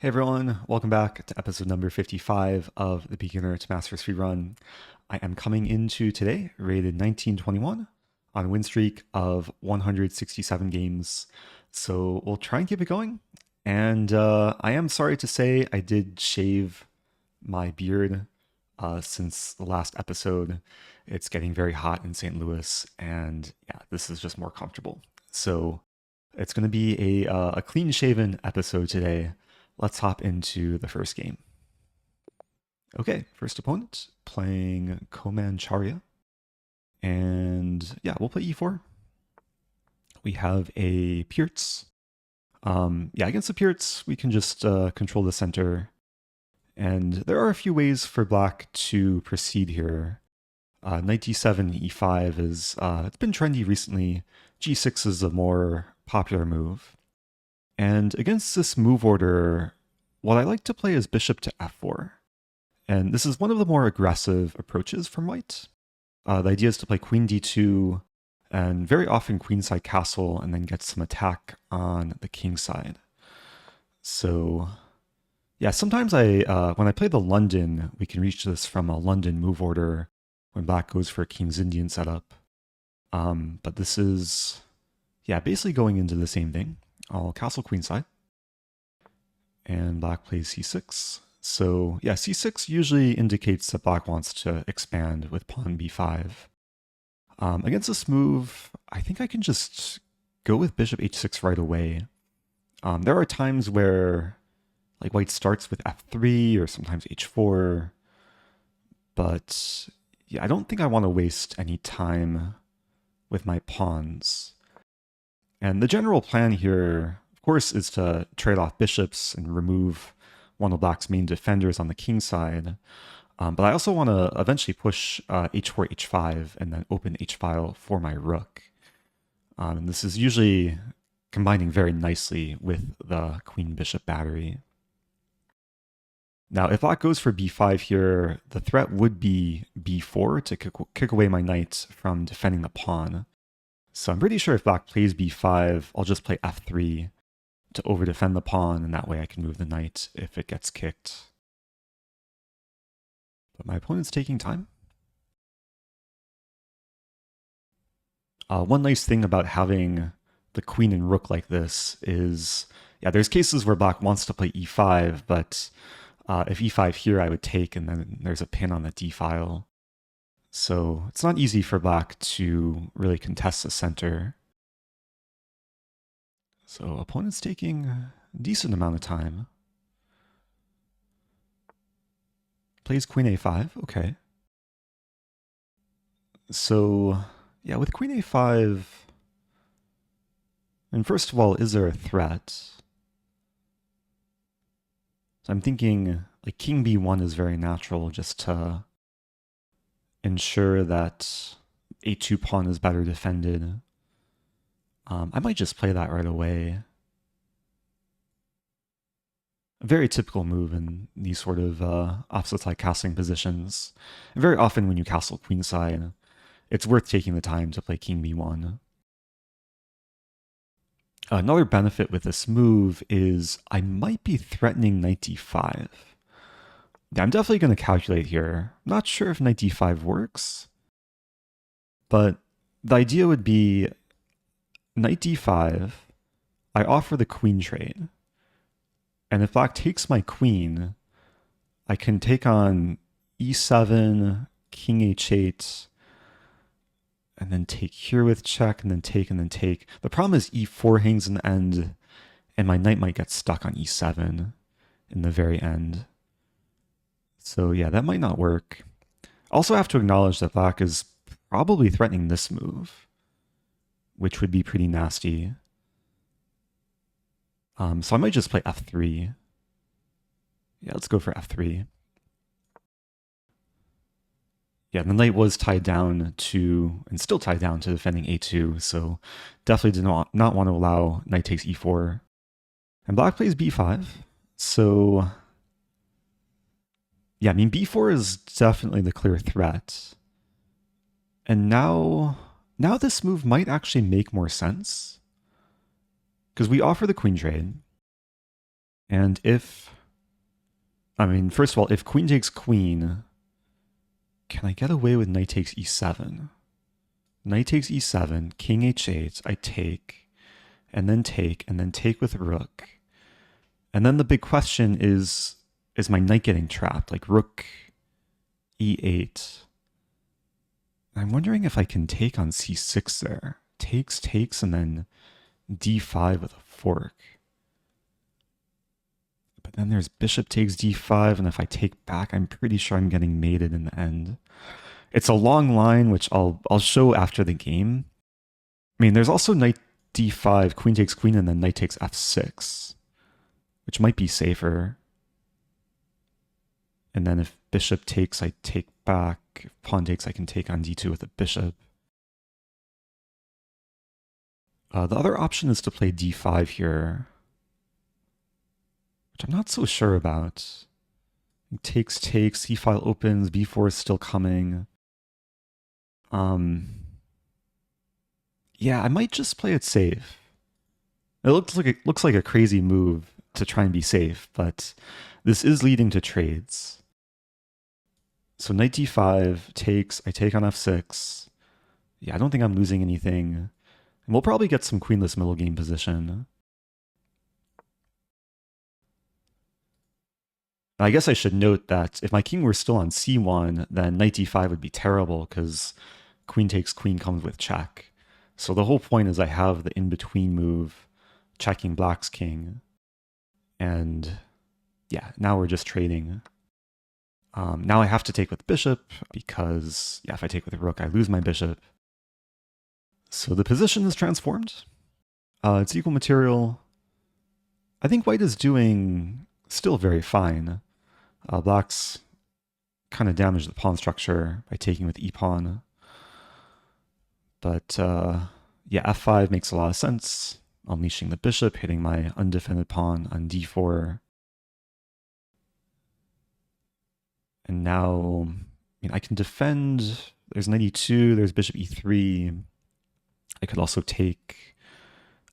Hey everyone, welcome back to episode number 55 of the Beginner to Master Speedrun. I am coming into today rated 1921 on a win streak of 167 games. So we'll try and keep it going. And I am sorry to say I did shave my beard since the last episode. It's getting very hot in St. Louis, and yeah, this is just more comfortable. So it's going to be a clean shaven episode today. Let's hop into the first game. Okay, first opponent playing Komancharya. And yeah, we'll play e4. We have a Pirc. Yeah, against the Pirc, we can just control the center. And there are a few ways for black to proceed here. Knight d7, e5 is, it's been trendy recently. g6 is a more popular move. And against this move order, what I like to play is bishop to f4. And this is one of the more aggressive approaches from white. The idea is to play queen d2, and very often queenside castle, and then get some attack on the king side. So yeah, sometimes when I play the London, we can reach this from a London move order when black goes for a King's Indian setup. But this is, yeah, basically going into the same thing. I'll castle queenside, and black plays c6. So yeah, c6 usually indicates that black wants to expand with pawn b5. Against this move, I think I can just go with bishop h6 right away. There are times where like white starts with f3 or sometimes h4, but yeah, I don't think I want to waste any time with my pawns. And the general plan here, of course, is to trade off bishops and remove one of black's main defenders on the king side. But I also want to eventually push h4, h5, and then open h-file for my rook. And this is usually combining very nicely with the queen-bishop battery. Now, if black goes for b5 here, the threat would be b4 to kick away my knight from defending the pawn. So I'm pretty sure if black plays b5, I'll just play f3 to over-defend the pawn, and that way I can move the knight if it gets kicked. But my opponent's taking time. One nice thing about having the queen and rook like this is, yeah, there's cases where black wants to play e5, but if e5 here, I would take, and then there's a pin on the d file. So it's not easy for black to really contest the center. So opponent's taking a decent amount of time. Plays queen a5, okay. So yeah, with queen a5, and first of all, is there a threat? So I'm thinking like king b1 is very natural just to ensure that a2 pawn is better defended. I might just play that right away. A very typical move in these sort of opposite side castling positions. And very often when you castle queenside, it's worth taking the time to play king b1. Another benefit with this move is I might be threatening knight d5. Yeah, I'm definitely going to calculate here. I'm not sure if knight d5 works, but the idea would be knight d5, I offer the queen trade. And if black takes my queen, I can take on e7, king h8, and then take here with check, and then take, and then take. The problem is e4 hangs in the end, and my knight might get stuck on e7 in the very end. So yeah, that might not work. Also have to acknowledge that black is probably threatening this move, which would be pretty nasty. So I might just play f3. Yeah, let's go for f3. Yeah, the knight was tied down to, and still tied down to defending a2, so definitely did not want to allow knight takes e4. And black plays b5, so yeah, I mean, b4 is definitely the clear threat. And now this move might actually make more sense, because we offer the queen trade, And if, I mean, first of all, if queen takes queen, can I get away with knight takes e7? Knight takes e7, king h8, I take, and then take with rook. And then the big question is my knight getting trapped? Like rook e8. I'm wondering if I can take on c6 there. Takes, and then d5 with a fork. But then there's bishop takes d5, and if I take back, I'm pretty sure I'm getting mated in the end. It's a long line, which I'll show after the game. I mean, there's also knight d5, queen takes queen, and then knight takes f6, which might be safer. And then if bishop takes, I take back. If pawn takes, I can take on d2 with a bishop. The other option is to play d5 here, which I'm not so sure about. Takes, c-file opens, b4 is still coming. Yeah, I might just play it safe. It looks like a crazy move to try and be safe, but this is leading to trades. So knight d5 takes, I take on f6. Yeah, I don't think I'm losing anything. And we'll probably get some queenless middle game position. Now, I guess I should note that if my king were still on c1, then knight d5 would be terrible because queen takes queen comes with check. So the whole point is I have the in-between move checking black's king. And yeah, now we're just trading. Now I have to take with bishop because, yeah, if I take with rook, I lose my bishop. So the position is transformed. It's equal material. I think white is doing still very fine. Black's kind of damaged the pawn structure by taking with e-pawn. But yeah, f5 makes a lot of sense. Unleashing the bishop, hitting my undefended pawn on d4. And now, I mean, I can defend. There's knight e2, there's bishop e3. I could also take.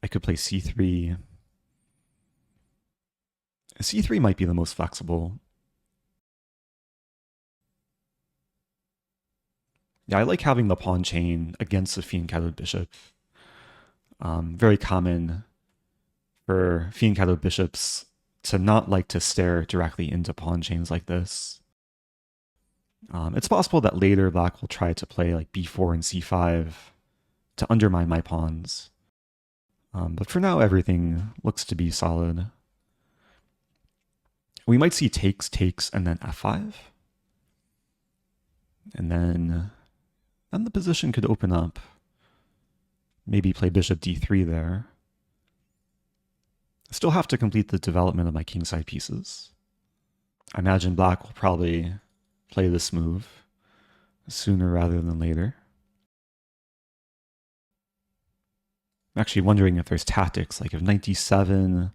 I could play c3. c3 might be the most flexible. Yeah, I like having the pawn chain against the fianchettoed bishop. Very common for fianchettoed bishops to not like to stare directly into pawn chains like this. It's possible that later black will try to play like b4 and c5 to undermine my pawns. But for now, everything looks to be solid. We might see takes, and then f5. And then the position could open up. Maybe play bishop d3 there. I still have to complete the development of my kingside pieces. I imagine black will probably play this move sooner rather than later. I'm actually wondering if there's tactics, like if knight d7,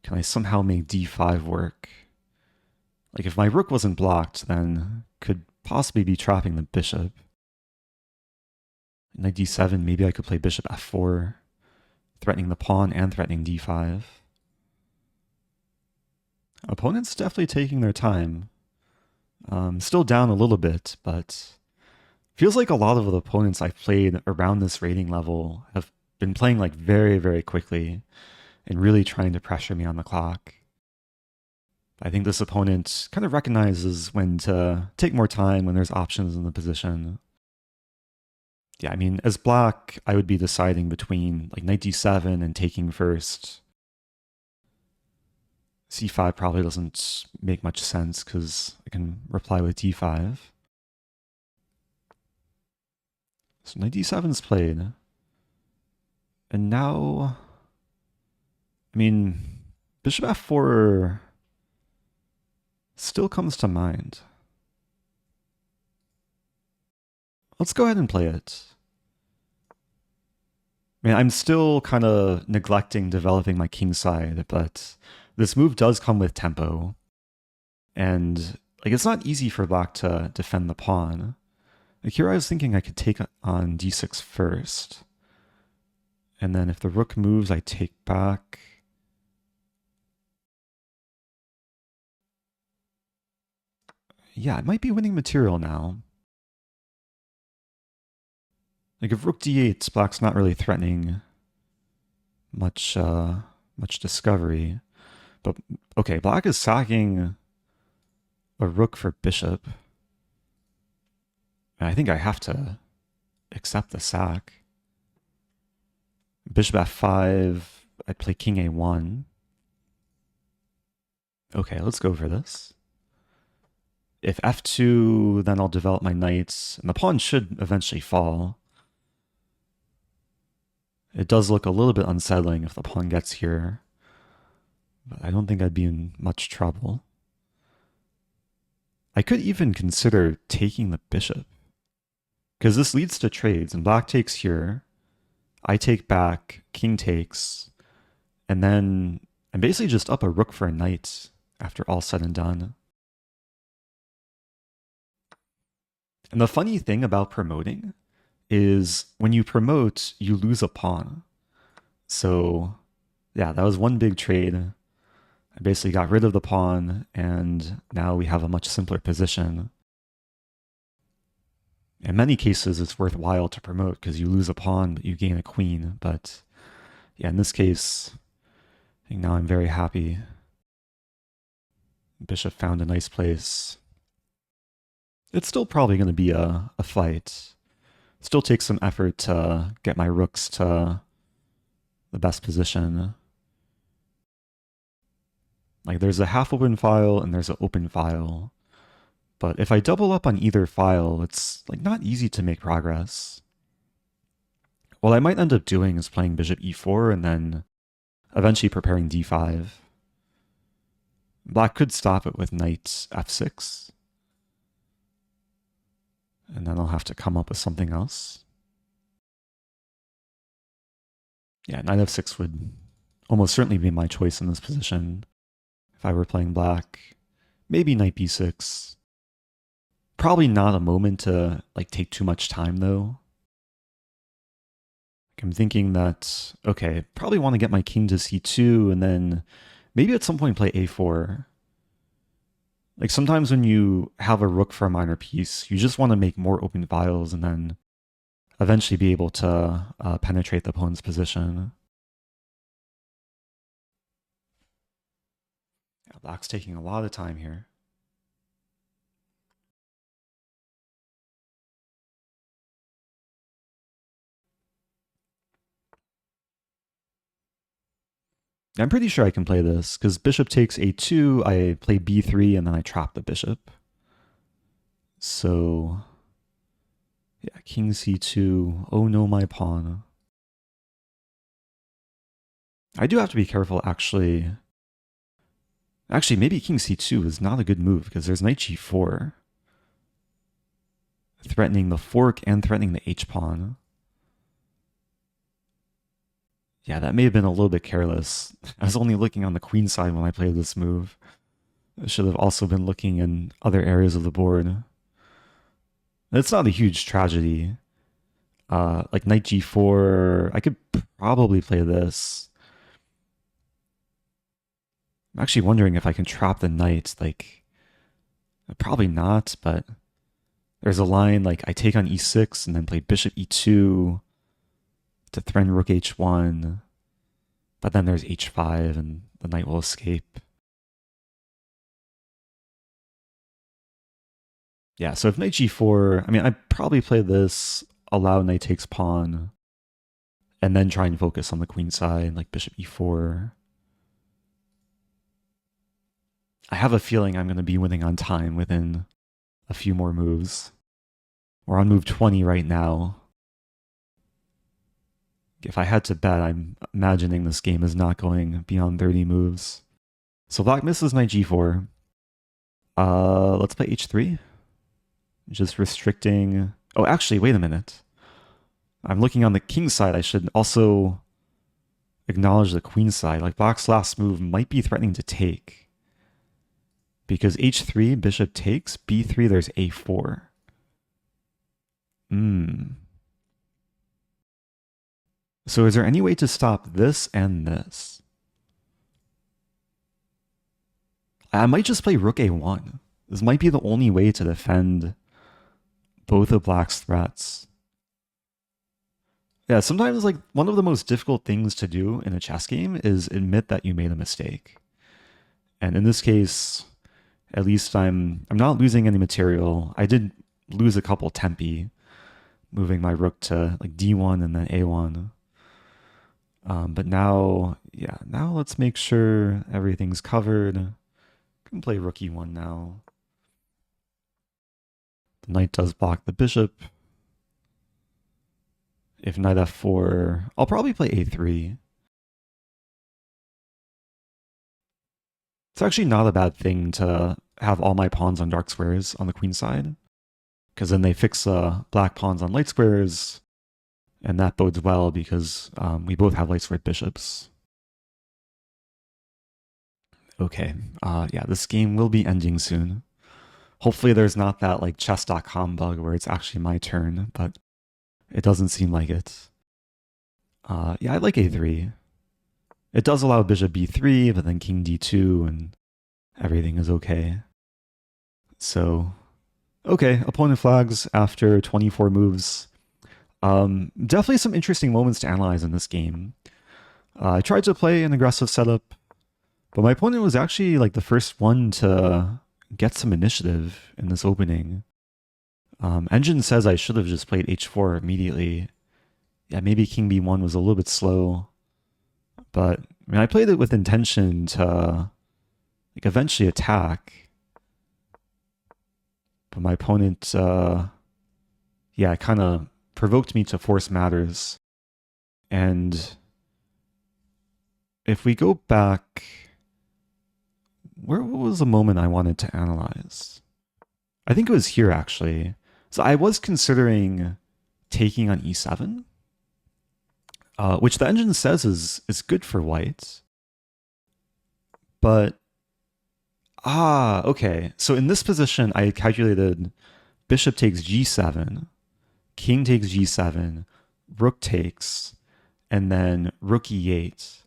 can I somehow make d5 work? Like if my rook wasn't blocked, then could possibly be trapping the bishop. Knight d7, maybe I could play bishop f4, threatening the pawn and threatening d5. Opponents definitely taking their time. Still down a little bit, but feels like a lot of the opponents I've played around this rating level have been playing like very, very quickly and really trying to pressure me on the clock. I think this opponent kind of recognizes when to take more time when there's options in the position. Yeah, I mean, as black, I would be deciding between like knight d7 and taking first. c5 probably doesn't make much sense because I can reply with d5. So knight d7 is played. And now, I mean, bishop f4 still comes to mind. Let's go ahead and play it. I mean, I'm still kind of neglecting developing my kingside, but this move does come with tempo. And like it's not easy for black to defend the pawn. Like here I was thinking I could take on d6 first. And then if the rook moves, I take back. Yeah, it might be winning material now. Like if rook d8, black's not really threatening much much discovery. But okay, black is sacking a rook for bishop. And I think I have to accept the sack. Bishop f5, I'd play king a1. Okay, let's go for this. If f2, then I'll develop my knights, and the pawn should eventually fall. It does look a little bit unsettling if the pawn gets here, but I don't think I'd be in much trouble. I could even consider taking the bishop, because this leads to trades, and black takes here, I take back, king takes, and then I'm basically just up a rook for a knight after all said and done. And the funny thing about promoting is when you promote, you lose a pawn. So yeah, that was one big trade. I basically got rid of the pawn, and now we have a much simpler position. In many cases, it's worthwhile to promote because you lose a pawn, but you gain a queen. But yeah, in this case, I think now I'm very happy. Bishop found a nice place. It's still probably going to be a fight. It still takes some effort to get my rooks to the best position. Like there's a half open file and there's an open file. But if I double up on either file, it's like not easy to make progress. What I might end up doing is playing bishop e4 and then eventually preparing d5. Black could stop it with knight f6. And then I'll have to come up with something else. Yeah, knight f6 would almost certainly be my choice in this position if I were playing black. Maybe knight b6. Probably not a moment to like take too much time though. I'm thinking that, okay, probably want to get my king to c2 and then maybe at some point play a4. Like sometimes when you have a rook for a minor piece, you just want to make more open files and then eventually be able to penetrate the opponent's position. Yeah, black's taking a lot of time here. I'm pretty sure I can play this, because bishop takes a2, I play b3, and then I trap the bishop. So, yeah, king c2, oh no, my pawn. I do have to be careful, actually. Actually, maybe king c2 is not a good move, because there's knight g4. Threatening the fork and threatening the h-pawn. Yeah, that may have been a little bit careless. I was only looking on the queen side when I played this move. I should have also been looking in other areas of the board. It's not a huge tragedy. Like knight g4, I could probably play this. I'm actually wondering if I can trap the knight. Like, probably not, but there's a line like I take on e6 and then play bishop e2 to threaten rook h1, but then there's h5 and the knight will escape. Yeah, so if knight g4, I mean, I'd probably play this, allow knight takes pawn, and then try and focus on the queen side, like bishop e4. I have a feeling I'm going to be winning on time within a few more moves. We're on move 20 right now. If I had to bet, I'm imagining this game is not going beyond 30 moves. So black misses knight g4. Let's play h3. Just restricting... Oh, actually, wait a minute. I'm looking on the king side. I should also acknowledge the queen side. Like black's last move might be threatening to take. Because h3, bishop takes, b3, there's a4. So is there any way to stop this and this? I might just play rook a1. This might be the only way to defend both of black's threats. Yeah, sometimes like one of the most difficult things to do in a chess game is admit that you made a mistake. And in this case, at least I'm not losing any material. I did lose a couple tempi, moving my rook to like d1 and then a1. But now, yeah, now let's make sure everything's covered. Can play rook e1 now. The knight does block the bishop. If knight f4, I'll probably play a3. It's actually not a bad thing to have all my pawns on dark squares on the queen side, because then they fix black pawns on light squares, and that bodes well because we both have light squared bishops. Okay, yeah, this game will be ending soon. Hopefully there's not that like chess.com bug where it's actually my turn, but it doesn't seem like it. Yeah, I like a3. It does allow bishop b3, but then king d2, and everything is okay. So, okay, opponent flags after 24 moves. Definitely some interesting moments to analyze in this game. I tried to play an aggressive setup, but my opponent was actually like the first one to get some initiative in this opening. Engine says I should have just played h4 immediately. Yeah, maybe king b1 was a little bit slow, but I mean, I played it with intention to like eventually attack. But my opponent, yeah, kind of provoked me to force matters. And if we go back, what was the moment I wanted to analyze? I think it was here, actually. So I was considering taking on e7, which the engine says is good for white. But, okay. So in this position, I calculated bishop takes g7, king takes g7, rook takes, and then rook e8.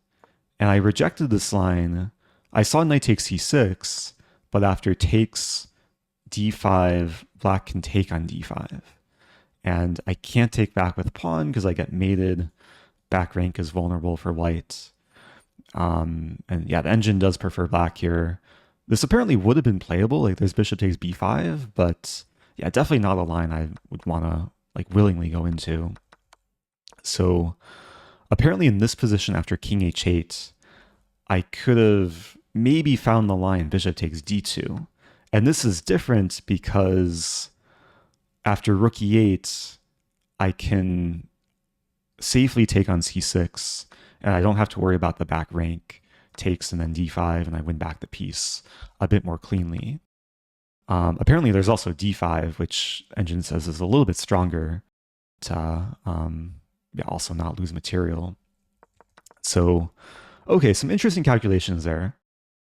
And I rejected this line. I saw knight takes c6, but after takes d5, black can take on d5. And I can't take back with pawn because I get mated. Back rank is vulnerable for white. And yeah, the engine does prefer black here. This apparently would have been playable. Like there's bishop takes b5, but yeah, definitely not a line I would want to like willingly go into. So apparently in this position after king h8, I could have maybe found the line bishop takes d2. And this is different because after rook e8, I can safely take on c6, and I don't have to worry about the back rank takes and then d5, and I win back the piece a bit more cleanly. Apparently there's also d5, which engine says is a little bit stronger to yeah, also not lose material. So, okay, some interesting calculations there.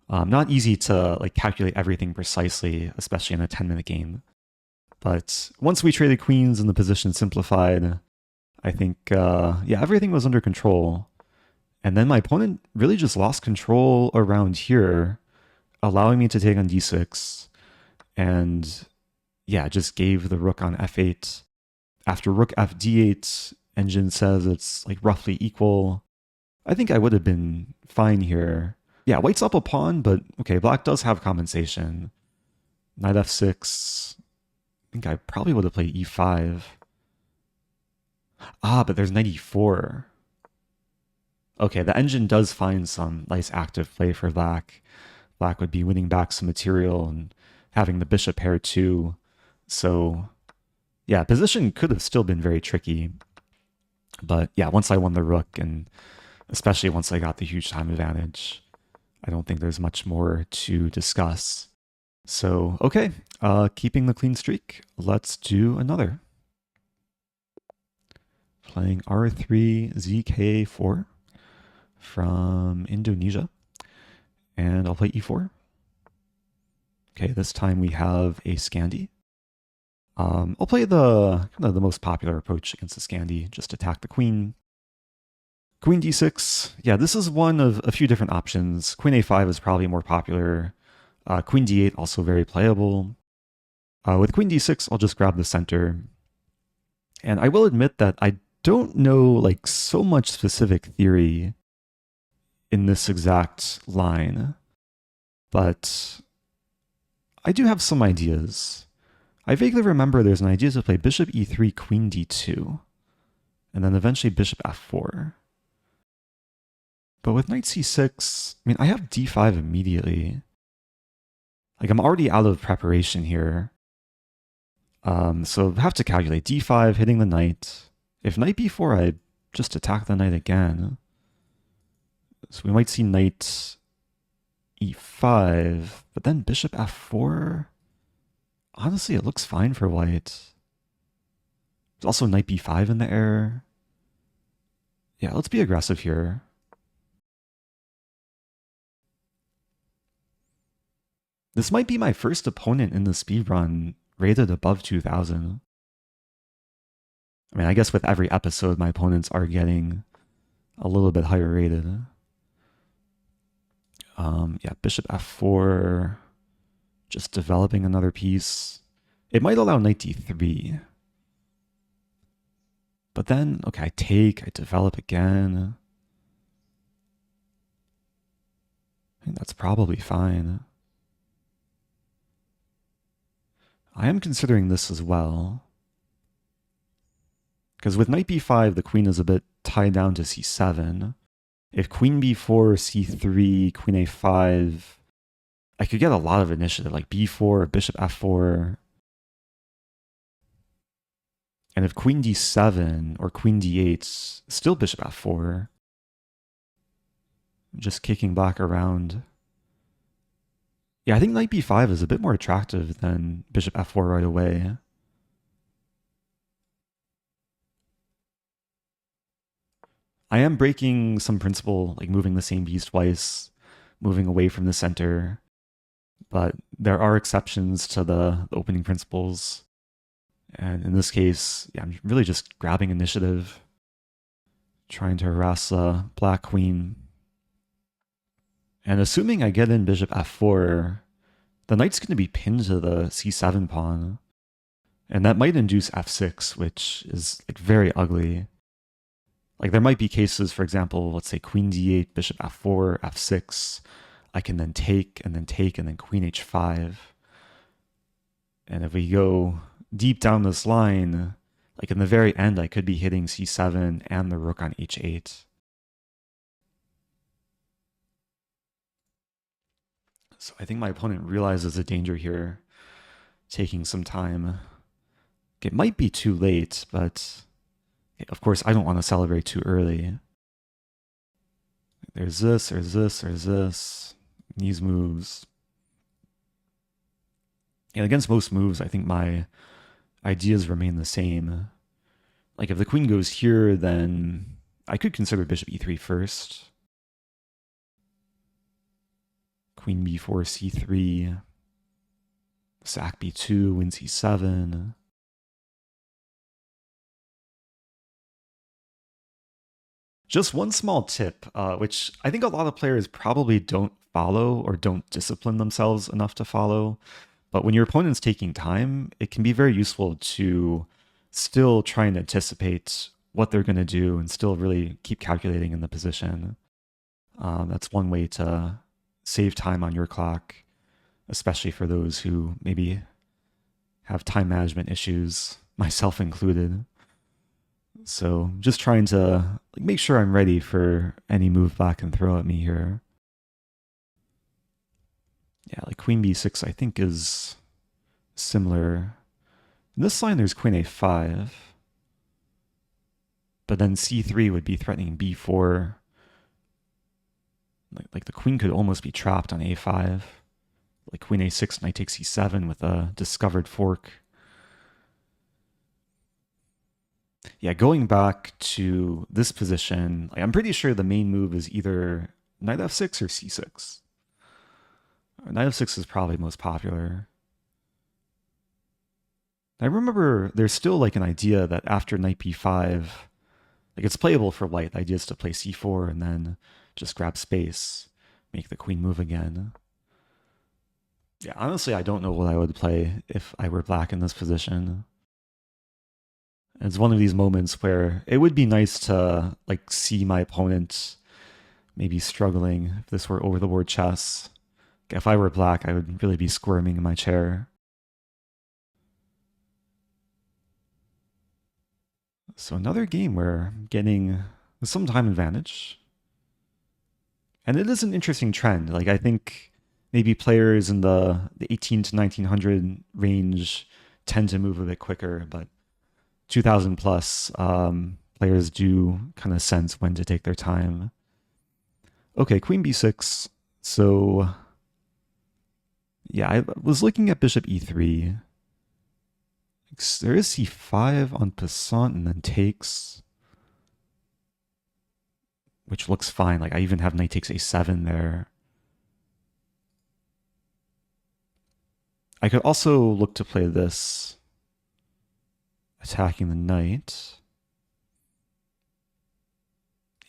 Not easy to like calculate everything precisely, especially in a 10-minute game. But once we traded queens and the position simplified, I think, yeah, everything was under control. And then my opponent really just lost control around here, allowing me to take on d6. And yeah, just gave the rook on f8. After rook f d8, engine says it's like roughly equal. I think I would have been fine here. Yeah, white's up a pawn, but okay, black does have compensation. Knight f6. I think I probably would have played e5. But there's knight e4. Okay, the engine does find some nice active play for black. Black would be winning back some material and having the bishop pair too. So yeah, position could have still been very tricky. But yeah, once I won the rook, and especially once I got the huge time advantage, I don't think there's much more to discuss. So, okay, keeping the clean streak, let's do another. Playing R3 ZK4 from Indonesia. And I'll play e4. Okay, this time we have a Scandi. I'll play the most popular approach against the Scandi, just attack the queen. Queen d6. Yeah, this is one of a few different options. Queen a5 is probably more popular. Queen d8 also very playable. With queen d6, I'll just grab the center. And I will admit that I don't know like so much specific theory in this exact line, but I do have some ideas. I vaguely remember there's an idea to play bishop e3, queen d2, and then eventually bishop f4. But with knight c6, I mean, I have d5 immediately. Like, I'm already out of preparation here. So I have to calculate d5, hitting the knight. If knight b4, I just attack the knight again. So we might see knight e5, but then bishop f4. Honestly, it looks fine for white. There's also knight b5 in the air. Yeah, let's be aggressive here. This might be my first opponent in the speedrun rated above 2000. I mean, I guess with every episode, my opponents are getting a little bit higher rated. Yeah, bishop f4, just developing another piece. It might allow knight d3. But then, okay, I take, I develop again. I think that's probably fine. I am considering this as well. Because with knight b5, the queen is a bit tied down to c7. If queen b4, c3, queen a5, I could get a lot of initiative, like b4, bishop f4. And if queen d7 or queen d8, still bishop f4. Just kicking black around. Yeah, I think knight b5 is a bit more attractive than bishop f4 right away. I am breaking some principle, like moving the same piece twice, moving away from the center. But there are exceptions to the opening principles. And in this case, yeah, I'm really just grabbing initiative, trying to harass the black queen. And assuming I get in bishop f4, the knight's going to be pinned to the c7 pawn. And that might induce f6, which is like very ugly. Like there might be cases, for example, let's say queen d8, bishop f4, f6. I can then take, and then take, and then queen h5. And if we go deep down this line, like in the very end, I could be hitting c7 and the rook on h8. So I think my opponent realizes the danger here, taking some time. It might be too late, but of course I don't want to celebrate too early. There's this, there's this, there's this. These moves. And against most moves, I think my ideas remain the same. Like if the queen goes here, then I could consider bishop e3 first. Queen b4, c3. Sac b2, win c7. Just one small tip, which I think a lot of players probably don't follow or don't discipline themselves enough to follow. But when your opponent's taking time, it can be very useful to still try and anticipate what they're going to do and still really keep calculating in the position. That's one way to save time on your clock, especially for those who maybe have time management issues, myself included. So just trying to make sure I'm ready for any move black can throw at me here. Yeah, like queen b6 I think is similar. In this line there's queen a5. But then c3 would be threatening b4. Like the queen could almost be trapped on a5. Like queen a6, knight takes c7 with a discovered fork. Yeah, going back to this position, I'm pretty sure the main move is either knight f6 or c6. Knight f6 is probably most popular. I remember there's still like an idea that after knight b5, like it's playable for white. The idea is to play c4 and then just grab space, make the queen move again. Yeah, honestly, I don't know what I would play if I were black in this position. It's one of these moments where it would be nice to like see my opponent maybe struggling if this were over the board chess. If I were black, I would really be squirming in my chair. So another game where I'm getting some time advantage. And it is an interesting trend. Like I think maybe players in the 18 to 1900 range tend to move a bit quicker, but 2000 plus players do kind of sense when to take their time. Okay, queen b6. So yeah, I was looking at bishop e3. There is c5 on passant and then takes, which looks fine. Like I even have knight takes a7 there. I could also look to play this, attacking the knight.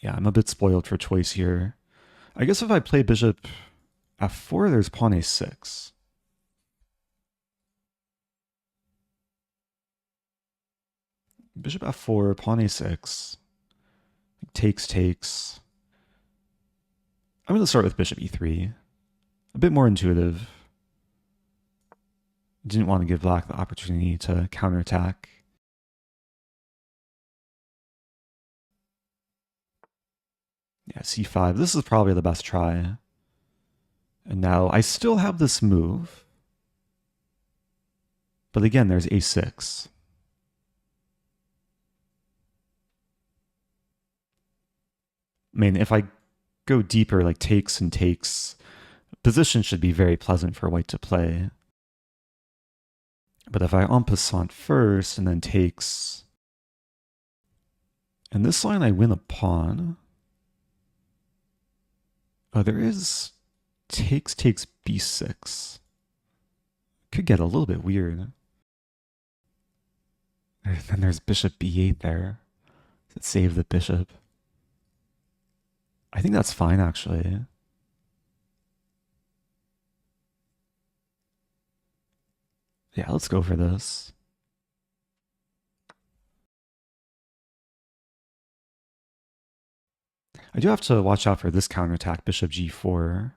Yeah, I'm a bit spoiled for choice here. I guess if I play bishop f4, there's pawn a6. Bishop f4, pawn a6. Takes. I'm going to start with bishop e3. A bit more intuitive. Didn't want to give black the opportunity to counterattack. Yeah, c5. This is probably the best try. And now I still have this move. But again, there's a6. I mean, if I go deeper, like takes and takes, position should be very pleasant for white to play. But if I en passant first and then takes, and this line I win a pawn. Oh, there is takes b6. Could get a little bit weird. And then there's bishop b8 there to save the bishop. I think that's fine, actually. Yeah, let's go for this. I do have to watch out for this counterattack, bishop g4.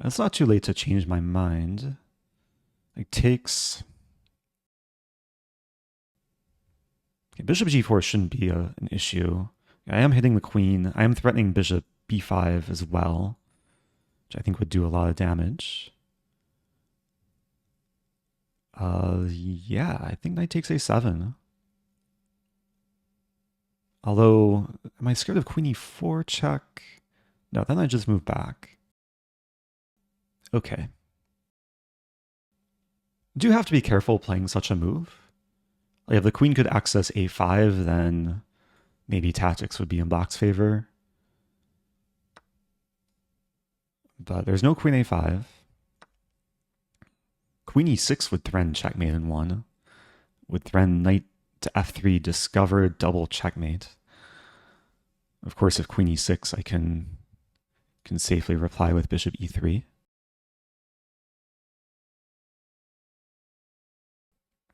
It's not too late to change my mind. Like takes. Okay, bishop g4 shouldn't be an issue. I am hitting the queen. I am threatening bishop b5 as well, which I think would do a lot of damage. Yeah, I think knight takes a7. Although, am I scared of queen e4 check? No, then I just move back. Okay. Do have to be careful playing such a move. Like if the queen could access a5, then maybe tactics would be in black's favor. But there's no queen a5. Queen e6 would threaten checkmate in one. Would threaten knight to f3, discovered, double checkmate. Of course, if queen e6, I can safely reply with bishop e3.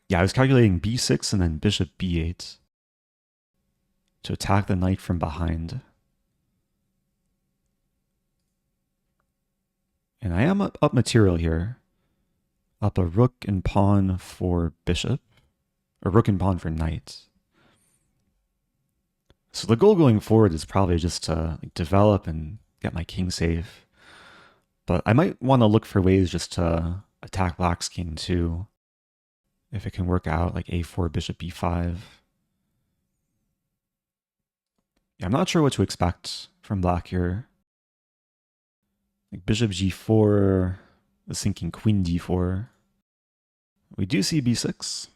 Yeah, I was calculating b6 and then bishop b8 to attack the knight from behind. And I am up material here. Up a rook and pawn for bishop, or rook and pawn for knight. So the goal going forward is probably just to develop and get my king safe. But I might want to look for ways just to attack black's king too. If it can work out, like a4, bishop b5. Yeah, I'm not sure what to expect from black here. Like bishop g4, is thinking queen d4. We do see b6.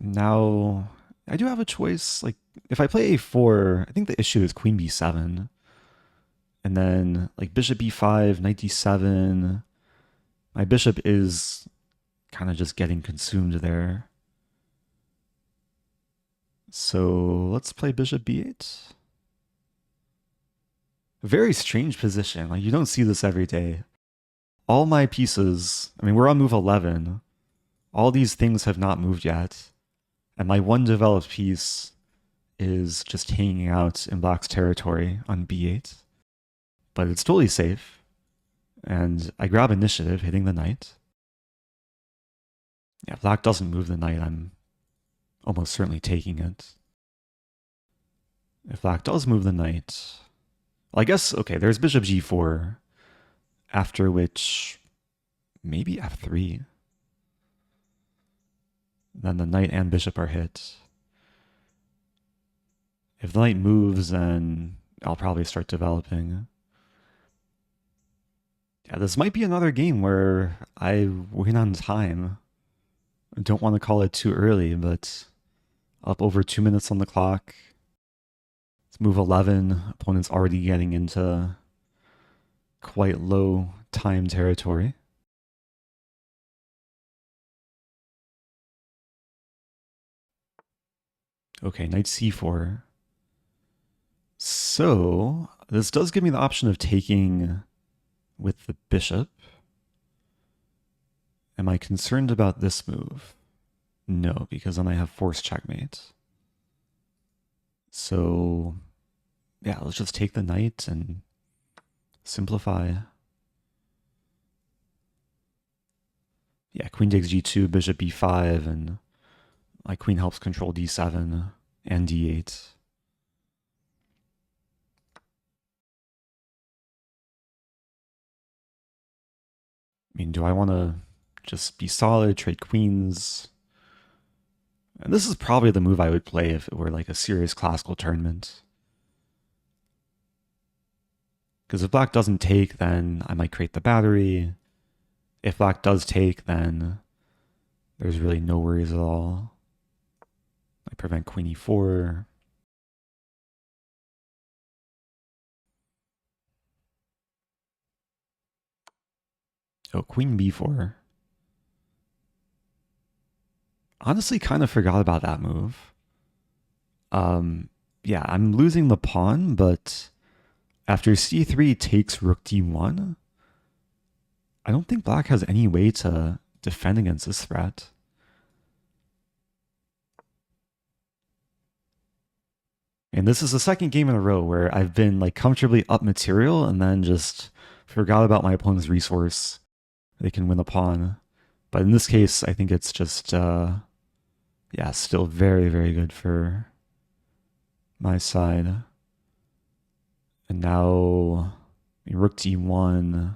Now, I do have a choice. Like, if I play a4, I think the issue is queen b7. And then, like, bishop b5, knight d7. My bishop is kind of just getting consumed there. So let's play bishop b8. Very strange position. Like, you don't see this every day. All my pieces, I mean, we're on move 11. All these things have not moved yet. And my one developed piece is just hanging out in black's territory on b8. But it's totally safe. And I grab initiative, hitting the knight. Yeah, black doesn't move the knight. I'm almost certainly taking it. If black does move the knight... Well, I guess, okay, there's bishop g4, after which maybe f3. Then the knight and bishop are hit. If the knight moves, then I'll probably start developing. Yeah, this might be another game where I win on time. I don't want to call it too early, but up over 2 minutes on the clock. It's move 11. Opponent's already getting into quite low time territory. Okay, knight c4. So this does give me the option of taking with the bishop. Am I concerned about this move? No, because then I have forced checkmate. So yeah, let's just take the knight and simplify. Yeah, queen takes g2, bishop b5, and my queen helps control d7 and d8. I mean, do I want to just be solid, trade queens? And this is probably the move I would play if it were like a serious classical tournament. Because if black doesn't take, then I might create the battery. If black does take, then there's really no worries at all. I prevent queen e4. Oh, queen b4. Honestly, kind of forgot about that move. Yeah, I'm losing the pawn, but after c3 takes rook d1, I don't think black has any way to defend against this threat. And this is the second game in a row where I've been like comfortably up material and then just forgot about my opponent's resource. They can win the pawn. But in this case, I think it's just, yeah, still very, very good for my side. And now, I mean, rook d1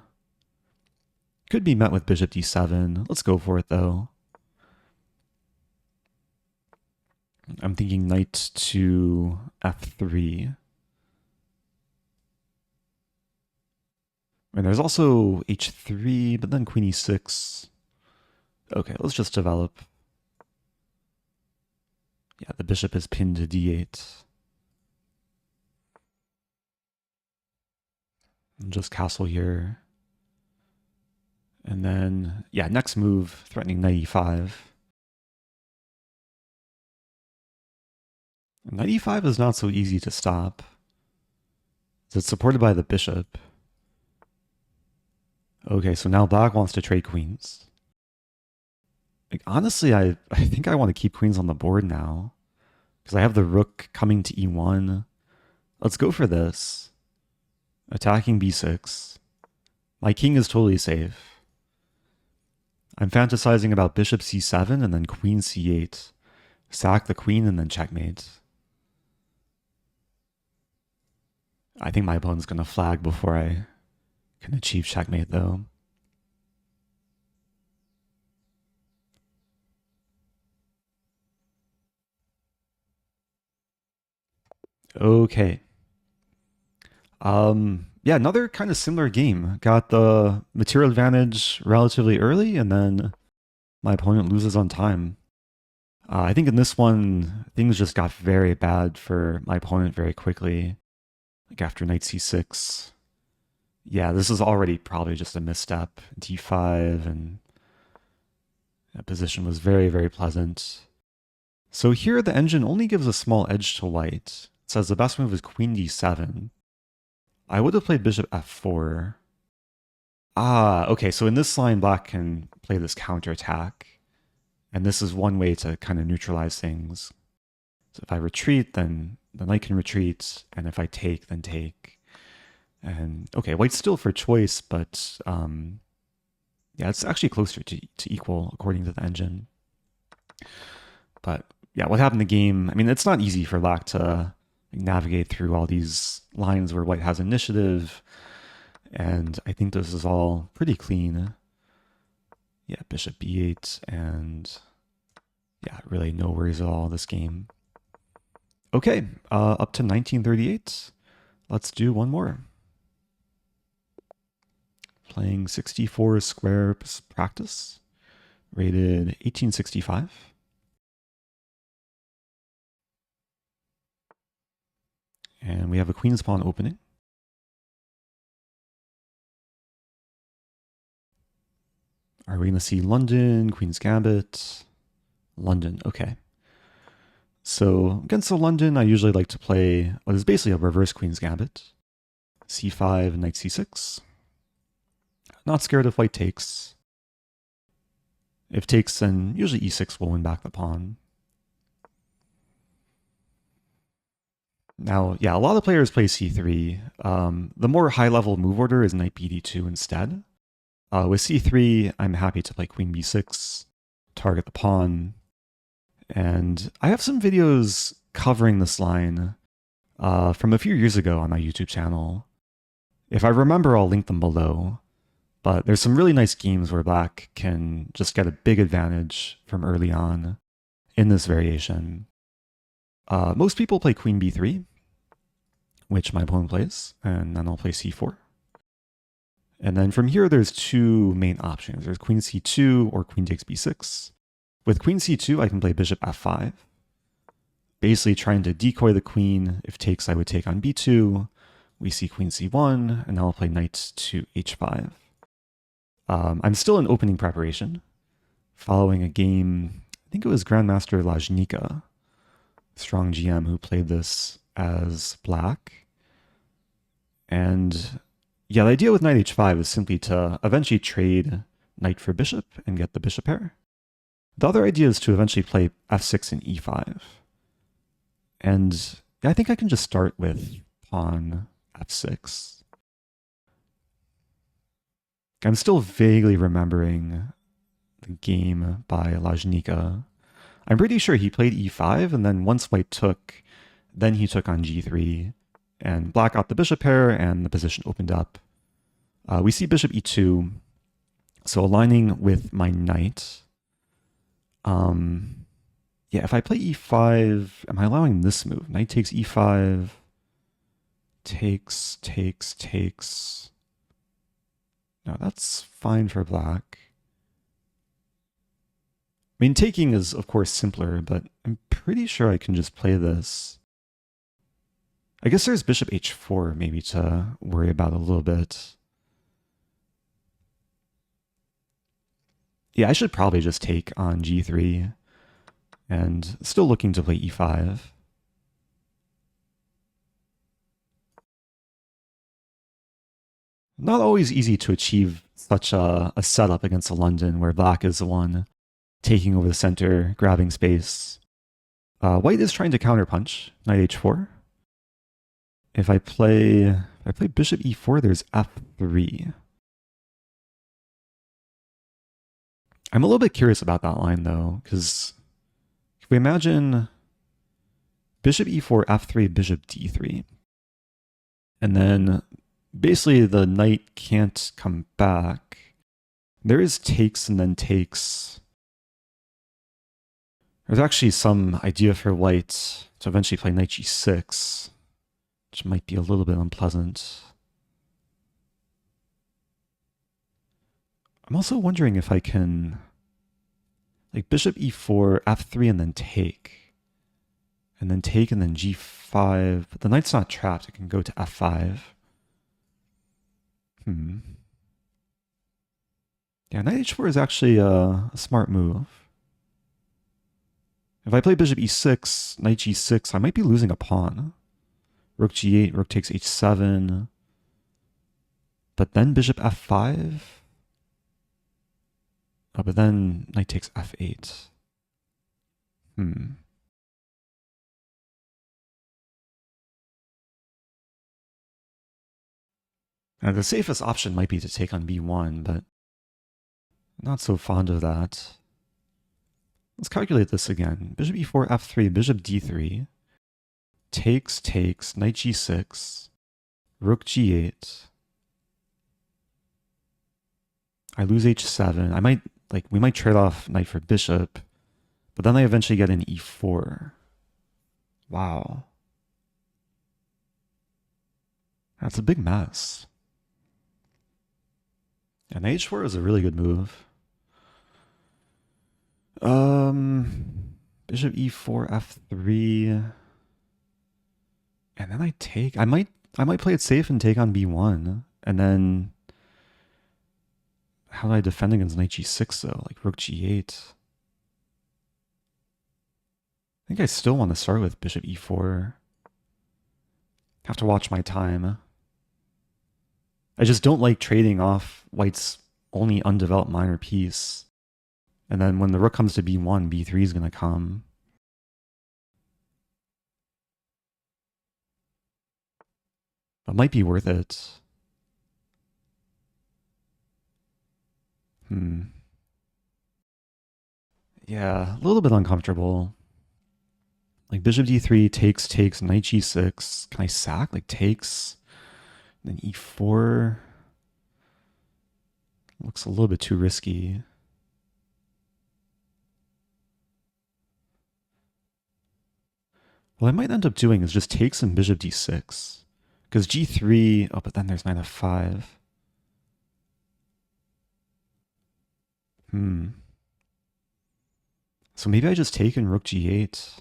could be met with bishop d7. Let's go for it, though. I'm thinking knight to f3. And there's also h3, but then queen e6. Okay, let's just develop. Yeah, the bishop is pinned to d8. And just castle here. And then, yeah, next move, threatening knight e5. Knight e5 is not so easy to stop. It's supported by the bishop. Okay, so now black wants to trade queens. Like, honestly, I think I want to keep queens on the board now. Because I have the rook coming to e1. Let's go for this. Attacking b6. My king is totally safe. I'm fantasizing about bishop c7 and then queen c8. Sack the queen and then checkmate. I think my opponent's going to flag before I can achieve checkmate, though. Okay. Yeah, another kind of similar game. Got the material advantage relatively early, and then my opponent loses on time. I think in this one, things just got very bad for my opponent very quickly. Like after knight c6. Yeah, this is already probably just a misstep. d5, and that position was very, very pleasant. So here the engine only gives a small edge to white. It says the best move is queen d7. I would have played bishop f4. Ah, okay, so in this line, black can play this counterattack. And this is one way to kind of neutralize things. So if I retreat, then the knight can retreat, and if I take, then take. And okay, white's still for choice, but yeah, it's actually closer to equal according to the engine. But yeah, what happened in the game, I mean, it's not easy for black to navigate through all these lines where white has initiative, and I think this is all pretty clean. Yeah, bishop b8, and yeah, really no worries at all this game. Okay, up to 1938. Let's do one more. Playing 64 square practice, rated 1865. And we have a queen's pawn opening. Are we going to see London, Queen's Gambit? London, okay. So against the London, I usually like to play what is basically a reverse Queen's Gambit. c5, knight c6. Not scared if white takes. If takes, then usually e6 will win back the pawn. Now, yeah, a lot of players play c3. The more high-level move order is knight bd2 instead. With c3, I'm happy to play queen b6, target the pawn. And I have some videos covering this line from a few years ago on my YouTube channel. If I remember, I'll link them below. But there's some really nice games where black can just get a big advantage from early on in this variation. Most people play queen b3, which my opponent plays, and then I'll play c4. And then from here, there's two main options. There's queen c2 or queen takes b6. With queen c2, I can play bishop f5, basically trying to decoy the queen. If takes, I would take on b2. We see queen c1, and now I'll play knight to h5. I'm still in opening preparation, following a game, I think it was Grandmaster Laclede, strong GM, who played this as black. And yeah, the idea with knight h5 is simply to eventually trade knight for bishop and get the bishop pair. The other idea is to eventually play f6 and e5. And yeah, I think I can just start with pawn f6. I'm still vaguely remembering the game by Laclede. I'm pretty sure he played e5, and then once white took, then he took on g3, and black got the bishop pair, and the position opened up. We see bishop e2, so aligning with my knight. Yeah, if I play e5, am I allowing this move? Knight takes e5, takes. No, that's fine for black. I mean, taking is, of course, simpler, but I'm pretty sure I can just play this. I guess there's bishop h4 maybe to worry about a little bit. Yeah, I should probably just take on g3, and still looking to play e5. Not always easy to achieve such a setup against a London where black is the one taking over the center, grabbing space. White is trying to counterpunch, knight h4. If I play bishop e4, there's f3. I'm a little bit curious about that line though, because if we imagine bishop e4, f3, bishop d3, and then basically the knight can't come back. There is takes and then takes. There's actually some idea for white to eventually play knight g6, which might be a little bit unpleasant. I'm also wondering if I can, like bishop e4, f3, and then take. And then take and then g5. But the knight's not trapped, it can go to f5. Yeah, knight h4 is actually a smart move. If I play bishop e6, knight g6, I might be losing a pawn. Rook g8, rook takes h7. But then bishop f5. Oh, but then knight takes f8. Hmm. Now, the safest option might be to take on b1, but I'm not so fond of that. Let's calculate this again. Bishop e4, f3, bishop d3. Takes, knight g6, rook g8. I lose h7. We might trade off knight for bishop, but then I eventually get an e4. Wow. That's a big mess. And h4 is a really good move. Bishop e4, f3. And then I might play it safe and take on b1. And then how do I defend against knight g6 though? Like rook g8. I think I still want to start with bishop e4. Have to watch my time. I just don't like trading off white's only undeveloped minor piece. And then when the rook comes to b1, b3 is going to come. It might be worth it. Yeah, a little bit uncomfortable. Like bishop d3 takes, knight g6. Can I sack? Like takes, then e4. Looks a little bit too risky. What I might end up doing is just take some bishop d6. Because g3, oh, but then there's knight f5. So maybe I just take in rook g8.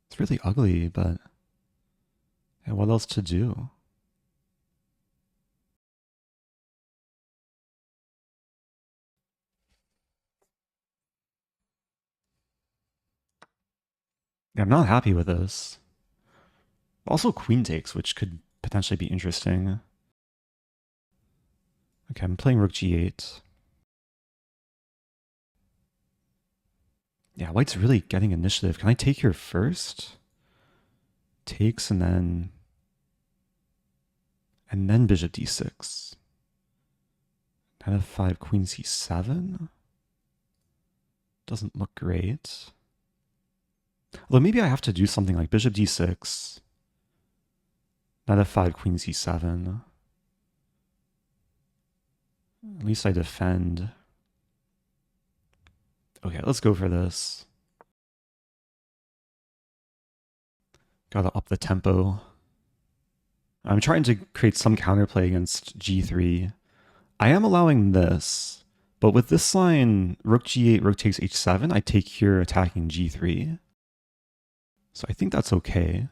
It's really ugly, but yeah, what else to do? Yeah, I'm not happy with this. Also queen takes, which could potentially be interesting. Okay, I'm playing rook g8. Yeah, white's really getting initiative. Can I take here first? Takes and then bishop d6. Knight f5, queen c7. Doesn't look great. Although maybe I have to do something like bishop d6. Knight f5, queen c7. At least I defend. Okay, let's go for this. Gotta up the tempo. I'm trying to create some counterplay against g3. I am allowing this, but with this line, rook g8, rook takes h7, I take here attacking g3. So I think that's okay.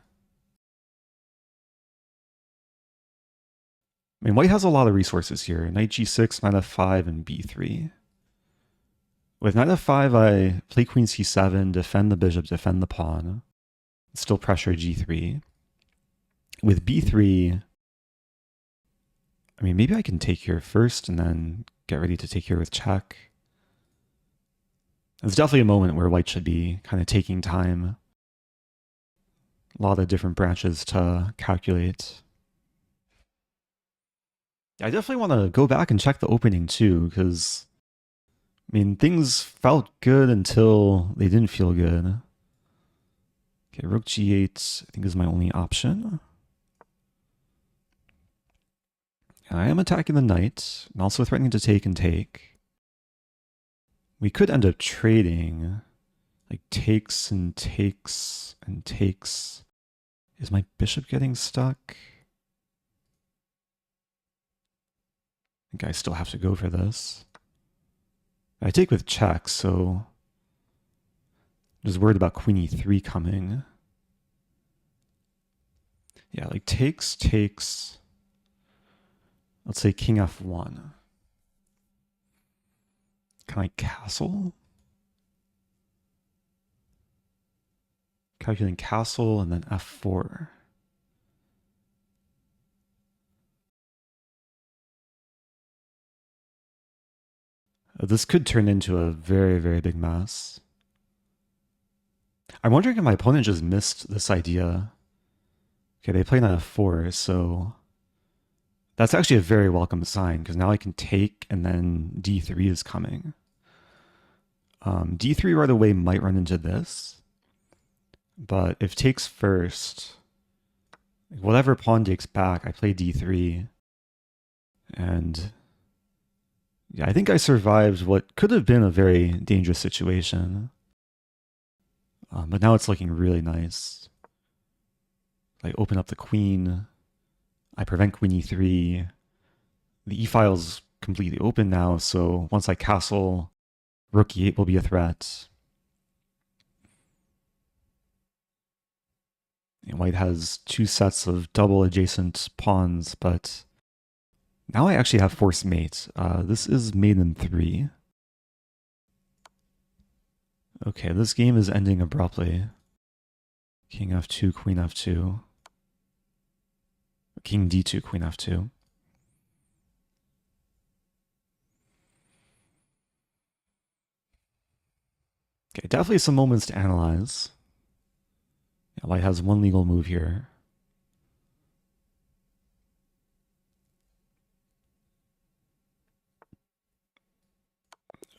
I mean, white has a lot of resources here. Knight g6, knight f5, and b3. With knight f5, I play queen c7, defend the bishop, defend the pawn. Still pressure g3. With b3, I mean, maybe I can take here first and then get ready to take here with check. It's definitely a moment where white should be kind of taking time. A lot of different branches to calculate. I definitely want to go back and check the opening too, because, I mean, things felt good until they didn't feel good. Okay, rook g8, I think is my only option. I am attacking the knight, and also threatening to take and take. We could end up trading, like takes and takes and takes. Is my bishop getting stuck? I think I still have to go for this. I take with check, so I'm just worried about queen e3 coming. Yeah, like takes. Let's say king f1. Can I castle? Calculating castle and then f4. This could turn into a very, very big mess. I'm wondering if my opponent just missed this idea. Okay, they played on f4, so that's actually a very welcome sign, because now I can take, and then d3 is coming. d3 right away might run into this, but if takes first, whatever pawn takes back, I play d3, and yeah, I think I survived what could have been a very dangerous situation. But now it's looking really nice. I open up the queen. I prevent queen e3. The e-file's completely open now, so once I castle, rook e8 will be a threat. And white has two sets of double adjacent pawns, but now I actually have forced mate. This is mate in 3. Okay, this game is ending abruptly. King f2, queen f2. King d2, queen f2. Okay, definitely some moments to analyze. Yeah, white has one legal move here.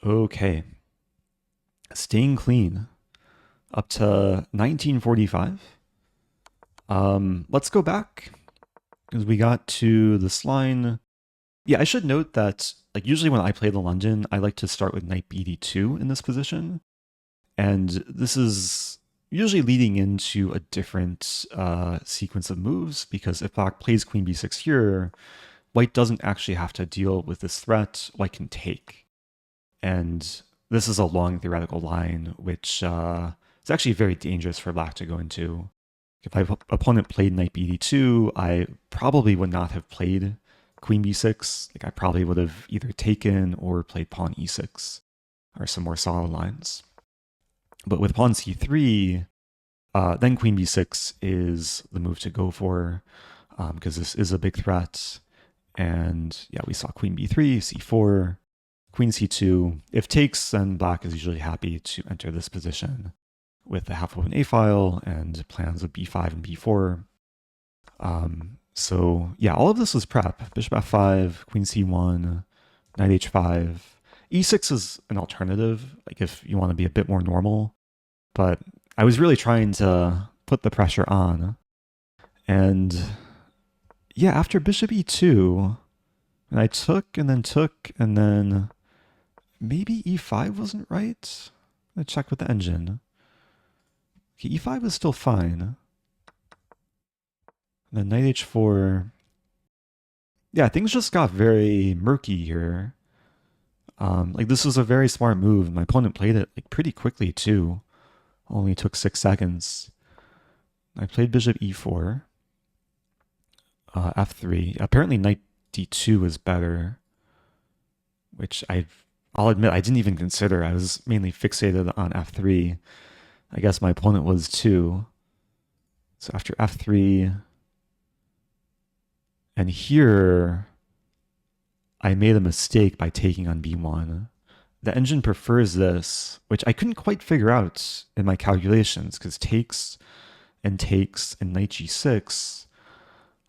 Okay. Staying clean. Up to 1945. Let's go back, because we got to this line. Yeah, I should note that like usually when I play the London, I like to start with knight bd2 in this position. And this is usually leading into a different sequence of moves, because if black plays queen b6 here, white doesn't actually have to deal with this threat. White can take. And this is a long theoretical line, which is actually very dangerous for black to go into. If my opponent played knight bd2, I probably would not have played queen b6. Like I probably would have either taken or played pawn e6, or some more solid lines. But with pawn c3, then queen b6 is the move to go for, because this is a big threat. And yeah, we saw queen b3, c4, queen c2. If takes, then black is usually happy to enter this position with the half-open a-file and plans of b5 and b4. So yeah, all of this was prep. Bishop f5, queen c1, knight h5. e6 is an alternative, like if you want to be a bit more normal. But I was really trying to put the pressure on. And yeah, after bishop e2, and I took, and then maybe e5 wasn't right. I checked with the engine. Okay, e5 is still fine. And then knight h4. Yeah, things just got very murky here. Like this was a very smart move. My opponent played it like pretty quickly too. Only took 6 seconds. I played bishop e4. F3. Apparently knight d2 is better, which I'll admit I didn't even consider. I was mainly fixated on f3. I guess my opponent was too. So after f3, and here I made a mistake by taking on b1. The engine prefers this, which I couldn't quite figure out in my calculations, because takes and knight g6,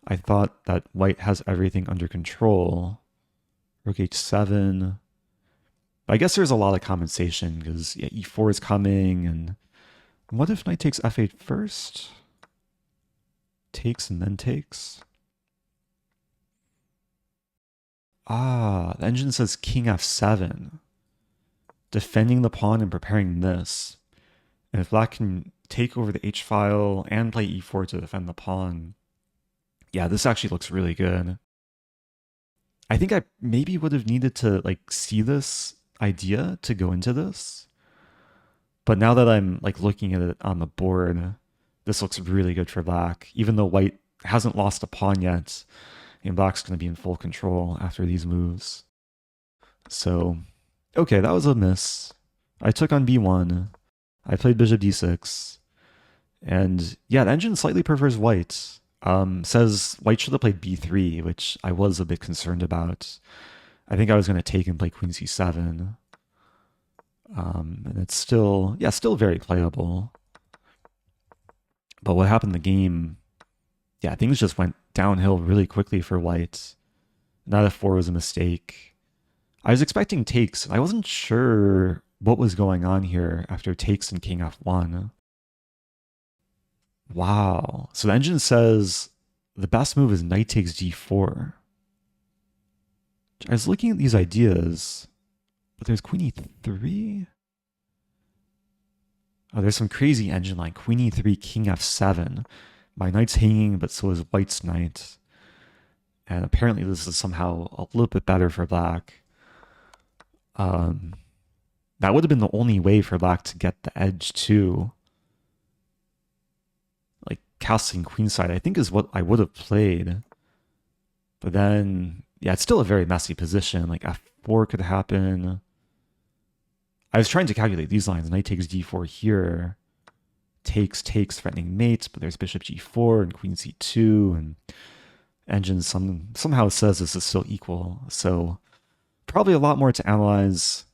I thought that white has everything under control. Rook h7. I guess there's a lot of compensation, because yeah, e4 is coming, and what if knight takes f8 first? Takes and then takes. Ah, the engine says king f7. Defending the pawn and preparing this. And if black can take over the h-file and play e4 to defend the pawn, yeah, this actually looks really good. I think I maybe would have needed to like see this idea to go into this. But now that I'm like looking at it on the board, this looks really good for black. Even though white hasn't lost a pawn yet, and black's going to be in full control after these moves. So, okay, that was a miss. I took on b1. I played bishop d6. And yeah, the engine slightly prefers white. Says white should have played b3, which I was a bit concerned about. I think I was going to take and play queen c7. And it's still, yeah, still very playable. But what happened in the game, yeah, things just went downhill really quickly for white. Knight f4 was a mistake. I was expecting takes. I wasn't sure what was going on here after takes and king f1. Wow. So the engine says the best move is knight takes d4. I was looking at these ideas, but there's queen e3. Oh, there's some crazy engine like queen e3, king f7. My knight's hanging, but so is white's knight. And apparently this is somehow a little bit better for black. That would have been the only way for black to get the edge too. Like casting queenside, I think is what I would have played. But then, yeah, it's still a very messy position. Like f4 could happen. I was trying to calculate these lines. Knight takes d4 here. Takes, threatening mates, but there's bishop g4 and queen c2, and engine somehow says this is still equal. So probably a lot more to analyze.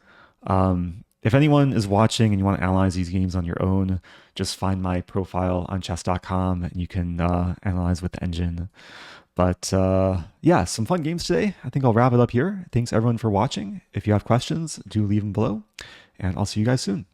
If anyone is watching and you want to analyze these games on your own, just find my profile on chess.com and you can analyze with the engine. But yeah, some fun games today. I think I'll wrap it up here. Thanks everyone for watching. If you have questions, do leave them below, and I'll see you guys soon.